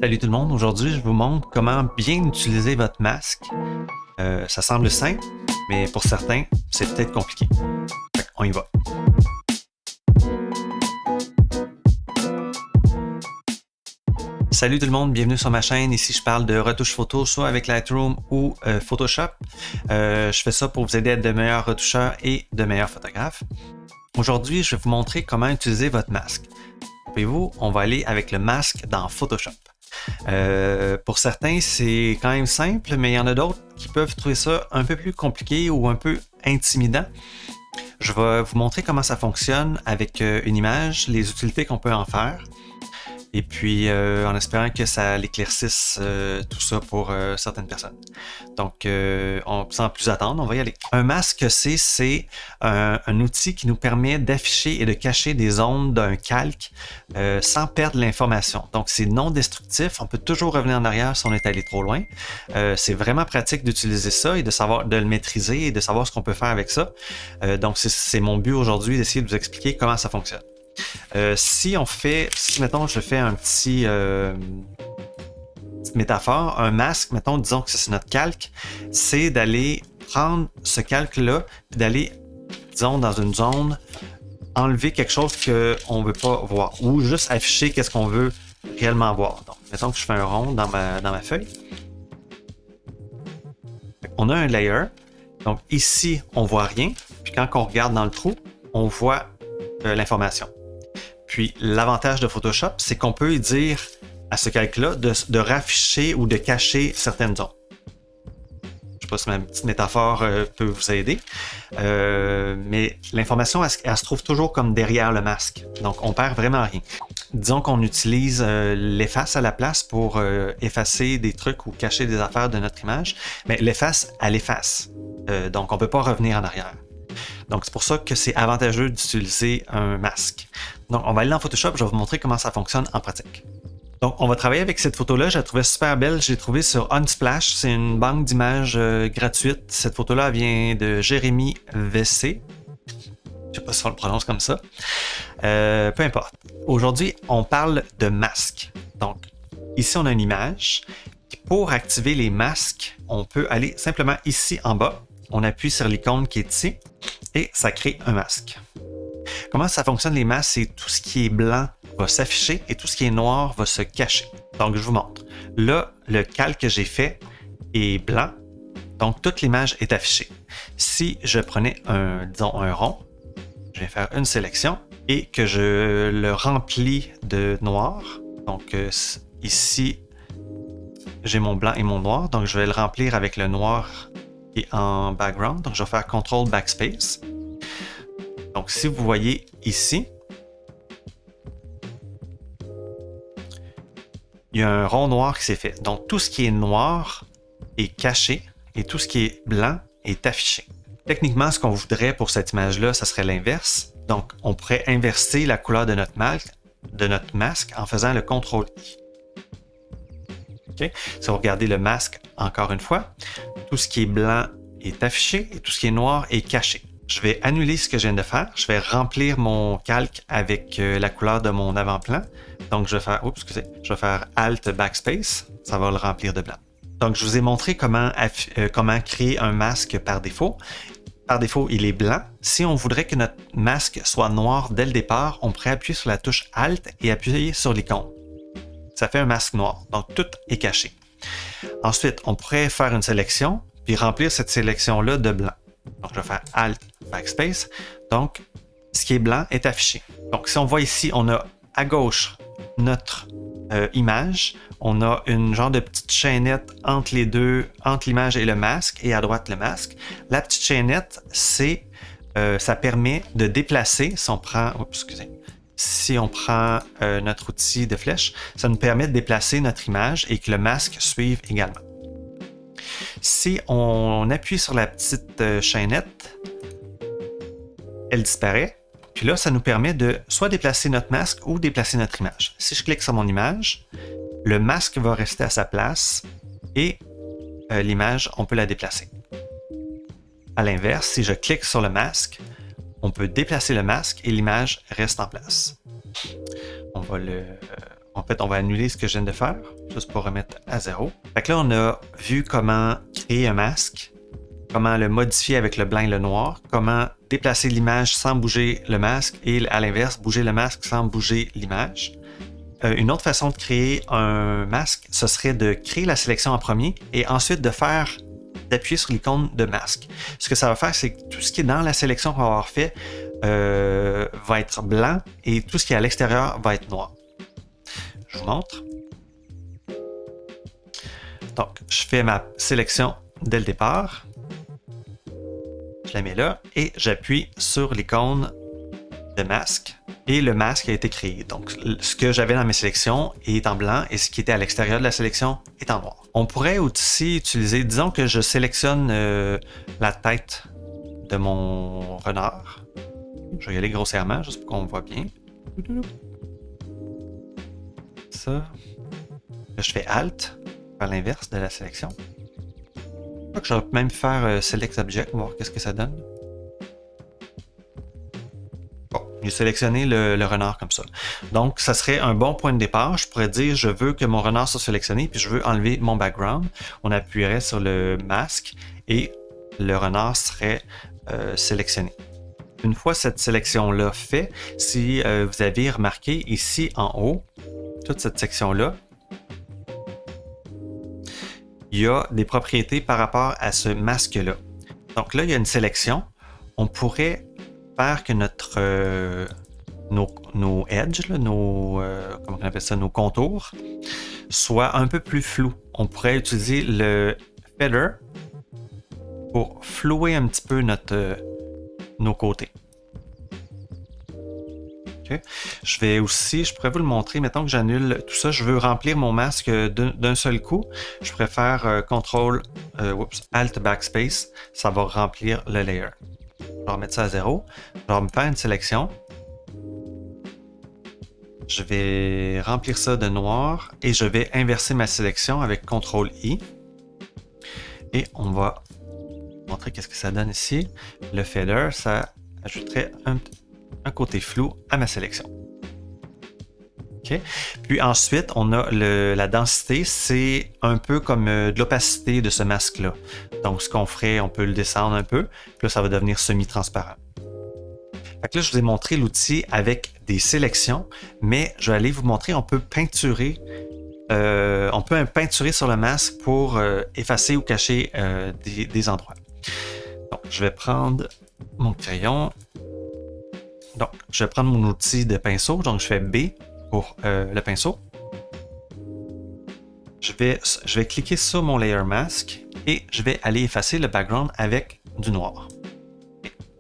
Salut tout le monde, aujourd'hui je vous montre comment bien utiliser votre masque. Ça semble simple, mais pour certains, c'est peut-être compliqué. On y va. Salut tout le monde, bienvenue sur ma chaîne. Ici je parle de retouches photo, soit avec Lightroom ou Photoshop. Je fais ça pour vous aider à être de meilleurs retoucheurs et de meilleurs photographes. Aujourd'hui, je vais vous montrer comment utiliser votre masque. Voyez-vous, on va aller avec le masque dans Photoshop. Pour certains, c'est quand même simple, mais il y en a d'autres qui peuvent trouver ça un peu plus compliqué ou un peu intimidant. Je vais vous montrer comment ça fonctionne avec une image, les utilités qu'on peut en faire. Et puis, en espérant que ça l'éclaircisse tout ça pour certaines personnes. Donc, sans plus attendre, on va y aller. Un masque, c'est un outil qui nous permet d'afficher et de cacher des zones d'un calque sans perdre l'information. Donc, c'est non destructif. On peut toujours revenir en arrière si on est allé trop loin. C'est vraiment pratique d'utiliser ça et de le maîtriser et de savoir ce qu'on peut faire avec ça. Donc, c'est mon but aujourd'hui d'essayer de vous expliquer comment ça fonctionne. Si mettons je fais petite métaphore, un masque, mettons, disons que c'est notre calque, c'est d'aller prendre ce calque-là, puis d'aller, disons, dans une zone, enlever quelque chose qu'on ne veut pas voir, ou juste afficher qu'est-ce qu'on veut réellement voir. Donc, mettons que je fais un rond dans ma feuille. On a un layer, donc ici, on ne voit rien, puis quand on regarde dans le trou, on voit l'information. Puis l'avantage de Photoshop, c'est qu'on peut dire à ce calque-là de rafficher ou de cacher certaines zones. Je ne sais pas si ma petite métaphore peut vous aider, mais l'information, elle se trouve toujours comme derrière le masque. Donc, on perd vraiment rien. Disons qu'on utilise l'efface à la place pour effacer des trucs ou cacher des affaires de notre image, mais l'efface, elle efface. Donc, on ne peut pas revenir en arrière. Donc, c'est pour ça que c'est avantageux d'utiliser un masque. Donc, on va aller dans Photoshop, je vais vous montrer comment ça fonctionne en pratique. Donc, on va travailler avec cette photo-là. Je la trouvais super belle. Je l'ai trouvée sur Unsplash. C'est une banque d'images gratuite. Cette photo-là vient de Jérémy VC. Je ne sais pas si on le prononce comme ça. Peu importe. Aujourd'hui, on parle de masque. Donc, ici, on a une image. Pour activer les masques, on peut aller simplement ici en bas. On appuie sur l'icône qui est ici et ça crée un masque. Comment ça fonctionne les masques? C'est tout ce qui est blanc va s'afficher et tout ce qui est noir va se cacher. Donc, je vous montre. Là, le calque que j'ai fait est blanc, donc toute l'image est affichée. Si je prenais disons un rond, je vais faire une sélection et que je le remplis de noir. Donc, ici, j'ai mon blanc et mon noir, donc je vais le remplir avec le noir qui est en background. Donc, je vais faire CTRL Backspace. Donc, si vous voyez ici, il y a un rond noir qui s'est fait. Donc, tout ce qui est noir est caché et tout ce qui est blanc est affiché. Techniquement, ce qu'on voudrait pour cette image-là, ça serait l'inverse. Donc, on pourrait inverser la couleur de notre masque en faisant le CTRL-I. Okay? Si vous regardez le masque encore une fois, tout ce qui est blanc est affiché et tout ce qui est noir est caché. Je vais annuler ce que je viens de faire. Je vais remplir mon calque avec la couleur de mon avant-plan. Donc, je vais faire Alt Backspace. Ça va le remplir de blanc. Donc, je vous ai montré comment créer un masque par défaut. Par défaut, il est blanc. Si on voudrait que notre masque soit noir dès le départ, on pourrait appuyer sur la touche Alt et appuyer sur l'icône. Ça fait un masque noir. Donc, tout est caché. Ensuite, on pourrait faire une sélection puis remplir cette sélection-là de blanc. Donc, je vais faire Alt Backspace. Donc, ce qui est blanc est affiché. Donc, si on voit ici, on a à gauche notre image. On a une genre de petite chaînette entre les deux, entre l'image et le masque, et à droite le masque. La petite chaînette, ça permet de déplacer, si on prend notre outil de flèche, ça nous permet de déplacer notre image et que le masque suive également. Si on appuie sur la petite chaînette, elle disparaît. Puis là, ça nous permet de soit déplacer notre masque ou déplacer notre image. Si je clique sur mon image, le masque va rester à sa place et l'image, on peut la déplacer. À l'inverse, si je clique sur le masque, on peut déplacer le masque et l'image reste en place. On va En fait, on va annuler ce que je viens de faire, juste pour remettre à 0. Fait que là, on a vu comment créer un masque, comment le modifier avec le blanc et le noir, comment déplacer l'image sans bouger le masque et à l'inverse, bouger le masque sans bouger l'image. Une autre façon de créer un masque, ce serait de créer la sélection en premier et ensuite d'appuyer sur l'icône de masque. Ce que ça va faire, c'est que tout ce qui est dans la sélection qu'on va avoir fait va être blanc et tout ce qui est à l'extérieur va être noir. Je vous montre. Donc, je fais ma sélection dès le départ. Je la mets là et j'appuie sur l'icône de masque. Et le masque a été créé. Donc, ce que j'avais dans mes sélections est en blanc et ce qui était à l'extérieur de la sélection est en noir. On pourrait aussi utiliser, disons que je sélectionne la tête de mon renard. Je vais y aller grossièrement, juste pour qu'on voit bien. Ça. Là, je fais Alt, faire l'inverse de la sélection. Je crois que j'aurais même faire Select Object, voir qu'est-ce que ça donne. J'ai sélectionné le renard comme ça. Donc, ça serait un bon point de départ. Je pourrais dire, je veux que mon renard soit sélectionné, puis je veux enlever mon background. On appuierait sur le masque et le renard serait sélectionné. Une fois cette sélection-là faite, si vous avez remarqué ici en haut, toute cette section-là, il y a des propriétés par rapport à ce masque-là. Donc là, il y a une sélection. On pourrait faire que nos edges, là, comment on appelle ça, nos contours, soient un peu plus flous. On pourrait utiliser le feather pour flouer un petit peu nos côtés. Okay. Je pourrais vous le montrer. Mettons que j'annule tout ça. Je veux remplir mon masque d'un seul coup. Je pourrais faire CTRL, Alt Backspace. Ça va remplir le layer. Je vais remettre ça à 0. Je vais me faire une sélection. Je vais remplir ça de noir et je vais inverser ma sélection avec CTRL-I. Et on va montrer qu'est-ce que ça donne ici. Le feather, ça ajouterait un côté flou à ma sélection. Okay. Puis ensuite, on a la densité, c'est un peu comme de l'opacité de ce masque-là. Donc, ce qu'on ferait, on peut le descendre un peu, puis là, ça va devenir semi-transparent. Fait que là, je vous ai montré l'outil avec des sélections, mais je vais aller vous montrer, on peut peinturer sur le masque pour effacer ou cacher des endroits. Donc, je vais prendre mon crayon. Donc, je vais prendre mon outil de pinceau. Donc, je fais B pour le pinceau. Je vais cliquer sur mon layer mask et je vais aller effacer le background avec du noir.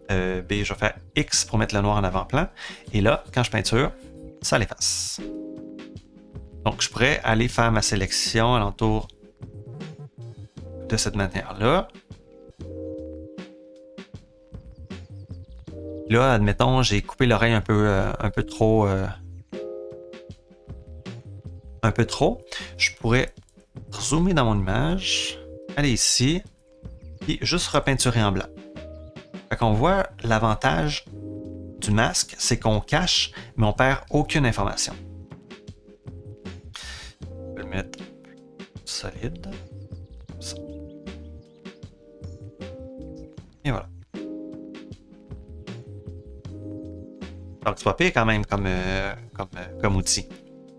B, je vais faire X pour mettre le noir en avant-plan. Et là, quand je peinture, ça l'efface. Donc, je pourrais aller faire ma sélection alentour de cette manière-là. Là, admettons, j'ai coupé l'oreille un peu trop. Je pourrais zoomer dans mon image, aller ici, et juste repeinturer en blanc. Fait qu'on voit l'avantage du masque, c'est qu'on cache, mais on perd aucune information. Je vais le mettre solide. Comme ça. Et voilà. Donc, c'est pas pire quand même comme outil.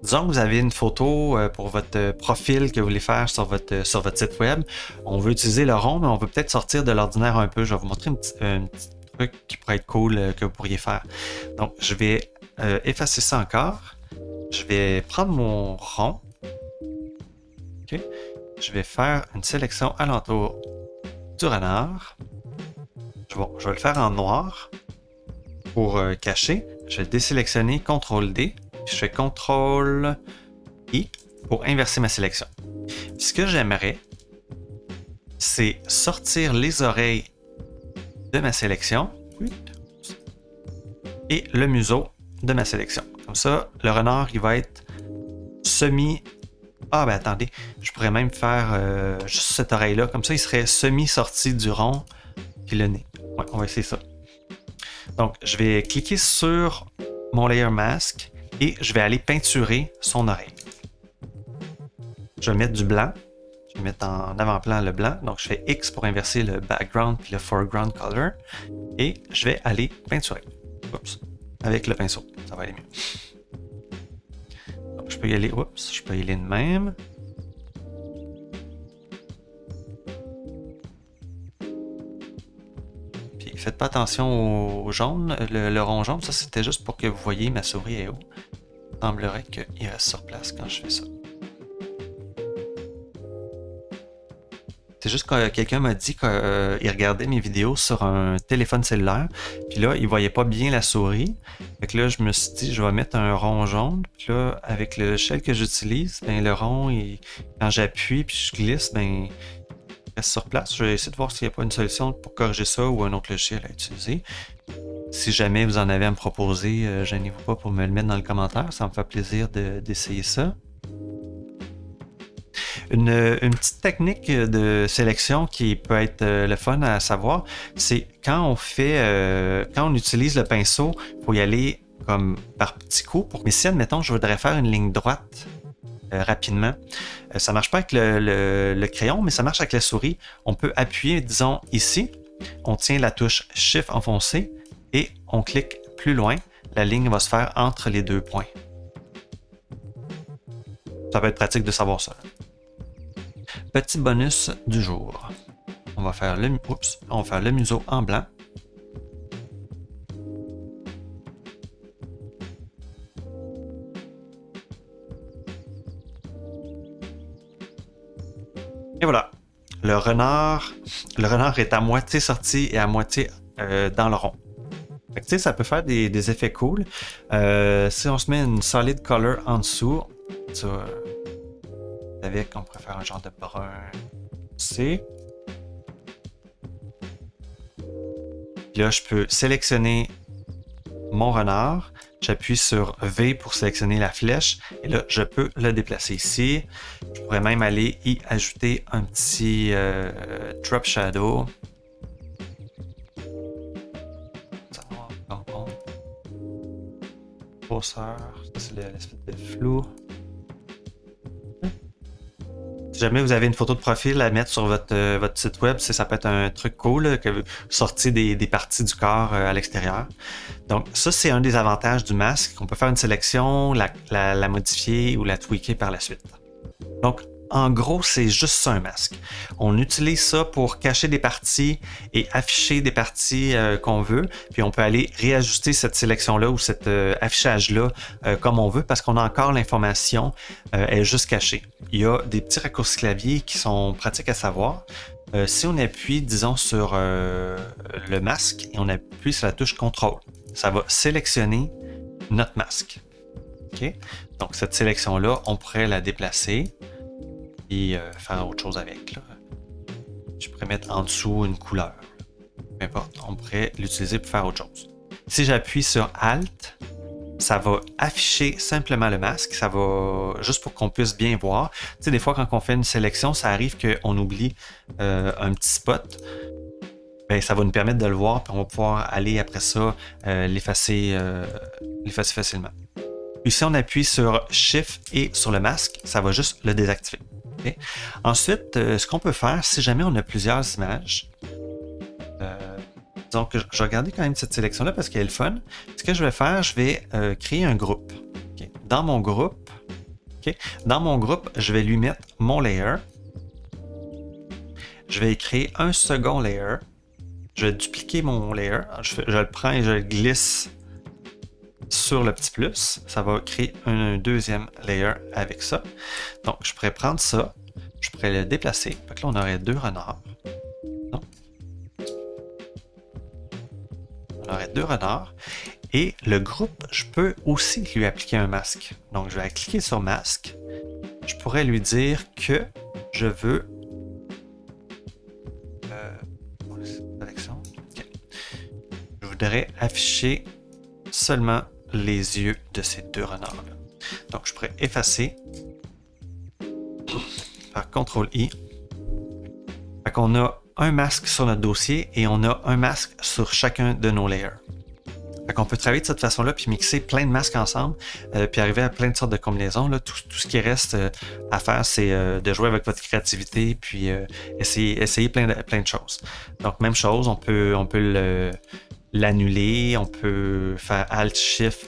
Disons que vous avez une photo pour votre profil que vous voulez faire sur votre site web. On veut utiliser le rond, mais on veut peut-être sortir de l'ordinaire un peu. Je vais vous montrer un petit truc qui pourrait être cool que vous pourriez faire. Donc, je vais effacer ça encore. Je vais prendre mon rond. Okay. Je vais faire une sélection alentour du renard. Je vais le faire en noir pour cacher. Je vais désélectionner, CTRL-D. Je fais CTRL-I pour inverser ma sélection. Puis ce que j'aimerais, c'est sortir les oreilles de ma sélection et le museau de ma sélection. Comme ça, le renard, il va être semi... Ah, ben attendez, je pourrais même faire juste cette oreille-là. Comme ça, il serait semi-sorti du rond puis le nez. Ouais, on va essayer ça. Donc, je vais cliquer sur mon layer mask et je vais aller peinturer son oreille. Je vais mettre du blanc. Je vais mettre en avant-plan le blanc. Donc, je fais X pour inverser le background puis le foreground color. Et je vais aller peinturer. Oups. Avec le pinceau. Ça va aller mieux. Donc, je peux y aller. Oups. Je peux y aller de même. Puis, faites pas attention au jaune. Le rond jaune, ça, c'était juste pour que vous voyez ma souris est où. Il semblerait qu'il reste sur place quand je fais ça. C'est juste que quelqu'un m'a dit qu'il regardait mes vidéos sur un téléphone cellulaire. Puis là, il voyait pas bien la souris. Fait que là, je me suis dit, je vais mettre un rond jaune. Puis là, avec le shell que j'utilise, ben, le rond, quand j'appuie puis je glisse, ben, il reste sur place. Je vais essayer de voir s'il n'y a pas une solution pour corriger ça ou un autre logiciel à utiliser. Si jamais vous en avez à me proposer, gênez-vous pas pour me le mettre dans le commentaire. Ça me fait plaisir d'essayer ça. Une petite technique de sélection qui peut être le fun à savoir, c'est quand on utilise le pinceau, il faut y aller comme par petits coups. Mais si, admettons, je voudrais faire une ligne droite rapidement, ça marche pas avec le crayon, mais ça marche avec la souris. On peut appuyer, disons, ici, on tient la touche Shift enfoncé et on clique plus loin. La ligne va se faire entre les deux points. Ça peut être pratique de savoir ça. Petit bonus du jour. On va faire le museau en blanc. Et voilà. Le renard est à moitié sorti et à moitié dans le rond. Fait que, ça peut faire des effets cool. Si on se met une solid color en dessous, on pourrait faire un genre de brun C. Puis là, je peux sélectionner mon renard. J'appuie sur V pour sélectionner la flèche. Et là, je peux le déplacer ici. Je pourrais même aller y ajouter un petit drop shadow. Grosseur. Ça, c'est l'espèce de flou. Si jamais vous avez une photo de profil à mettre sur votre site web, ça peut être un truc cool, là, que vous sortiez des parties du corps à l'extérieur. Donc ça, c'est un des avantages du masque. On peut faire une sélection, la modifier ou la tweaker par la suite. Donc en gros, c'est juste ça un masque. On utilise ça pour cacher des parties et afficher des parties qu'on veut. Puis on peut aller réajuster cette sélection-là ou cet affichage-là comme on veut parce qu'on a encore l'information, elle est juste cachée. Il y a des petits raccourcis clavier qui sont pratiques à savoir. Si on appuie, disons, sur le masque et on appuie sur la touche contrôle, ça va sélectionner notre masque. Okay? Donc cette sélection-là, on pourrait la déplacer et faire autre chose avec. Là. Je pourrais mettre en dessous une couleur. Peu importe, on pourrait l'utiliser pour faire autre chose. Si j'appuie sur Alt, ça va afficher simplement le masque. Ça va juste pour qu'on puisse bien voir. Tu sais, des fois, quand on fait une sélection, ça arrive qu'on oublie un petit spot. Ben, ça va nous permettre de le voir, puis on va pouvoir aller après ça l'effacer facilement. Puis si on appuie sur Shift et sur le masque, ça va juste le désactiver. Okay? Ensuite, ce qu'on peut faire, si jamais on a plusieurs images, donc je vais regarder quand même cette sélection-là parce qu'elle est le fun. Ce que je vais faire, je vais créer un groupe. Okay? Dans mon groupe, je vais lui mettre mon layer. Je vais créer un second layer. Je vais dupliquer mon layer. Je le prends et je le glisse sur le petit plus. Ça va créer un deuxième layer avec ça. Donc, je pourrais prendre ça. Je pourrais le déplacer. Fait que là, on aurait deux renards. Non. On aurait deux renards. Et le groupe, je peux aussi lui appliquer un masque. Donc, je vais cliquer sur masque. Je pourrais lui dire que je veux je voudrais afficher seulement les yeux de ces deux renards-là. Donc, je pourrais effacer, faire CTRL-I. Fait qu'on a un masque sur notre dossier et on a un masque sur chacun de nos layers. Fait qu'on peut travailler de cette façon-là, puis mixer plein de masques ensemble, puis arriver à plein de sortes de combinaisons. Là. Tout ce qui reste à faire, c'est de jouer avec votre créativité, puis essayer plein de choses. Donc, même chose, on peut l'annuler, on peut faire Alt-Shift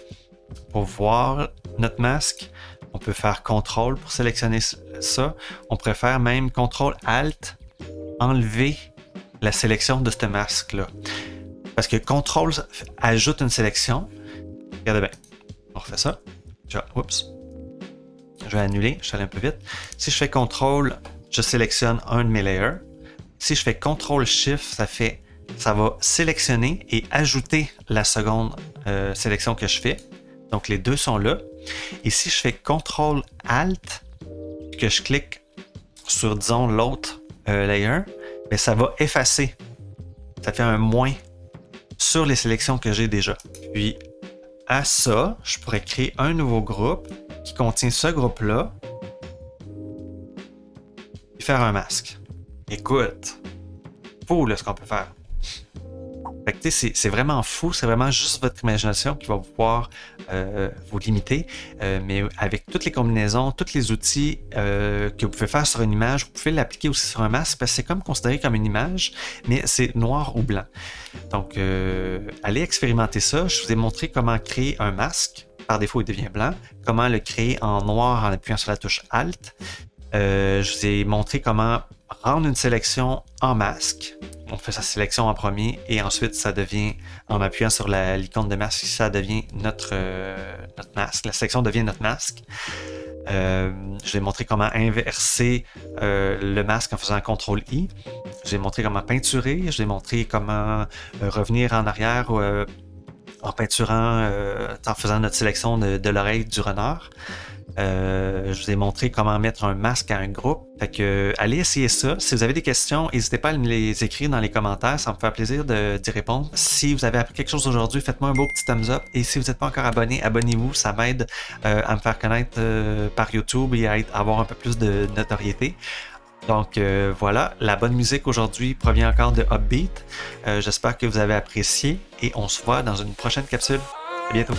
pour voir notre masque. On peut faire CTRL pour sélectionner ça. On pourrait faire même CTRL-Alt, enlever la sélection de ce masque-là. Parce que CTRL ajoute une sélection. Regardez bien. On refait ça. Oups. Je vais annuler. Je suis allé un peu vite. Si je fais CTRL, je sélectionne un de mes layers. Si je fais CTRL-Shift, ça va sélectionner et ajouter la seconde sélection que je fais. Donc, les deux sont là. Et si je fais CTRL-Alt, que je clique sur, disons, l'autre layer, bien, ça va effacer. Ça fait un moins sur les sélections que j'ai déjà. Puis, à ça, je pourrais créer un nouveau groupe qui contient ce groupe-là et faire un masque. Écoute, fou là, ce qu'on peut faire. Fait que, c'est vraiment fou, c'est vraiment juste votre imagination qui va pouvoir vous limiter. Mais avec toutes les combinaisons, tous les outils que vous pouvez faire sur une image, vous pouvez l'appliquer aussi sur un masque parce que c'est comme considéré comme une image, mais c'est noir ou blanc. Donc, allez expérimenter ça. Je vous ai montré comment créer un masque. Par défaut, il devient blanc. Comment le créer en noir en appuyant sur la touche Alt. Je vous ai montré comment rendre une sélection en masque. On fait sa sélection en premier et ensuite ça devient, en appuyant sur l'icône de masque, ça devient notre masque. La sélection devient notre masque. Je vais montrer comment inverser le masque en faisant CTRL-I. Je vais montrer comment peinturer. Je vais montrer comment revenir en arrière en peinturant, en faisant notre sélection de l'oreille du renard. Je vous ai montré comment mettre un masque à un groupe. Fait que, allez essayer ça. Si vous avez des questions, n'hésitez pas à me les écrire dans les commentaires. Ça me fait plaisir d'y répondre. Si vous avez appris quelque chose aujourd'hui, faites-moi un beau petit thumbs up. Et si vous n'êtes pas encore abonné, abonnez-vous. Ça m'aide à me faire connaître par YouTube et à avoir un peu plus de notoriété. Donc voilà, la bonne musique aujourd'hui provient encore de Upbeat. J'espère que vous avez apprécié et on se voit dans une prochaine capsule. À bientôt.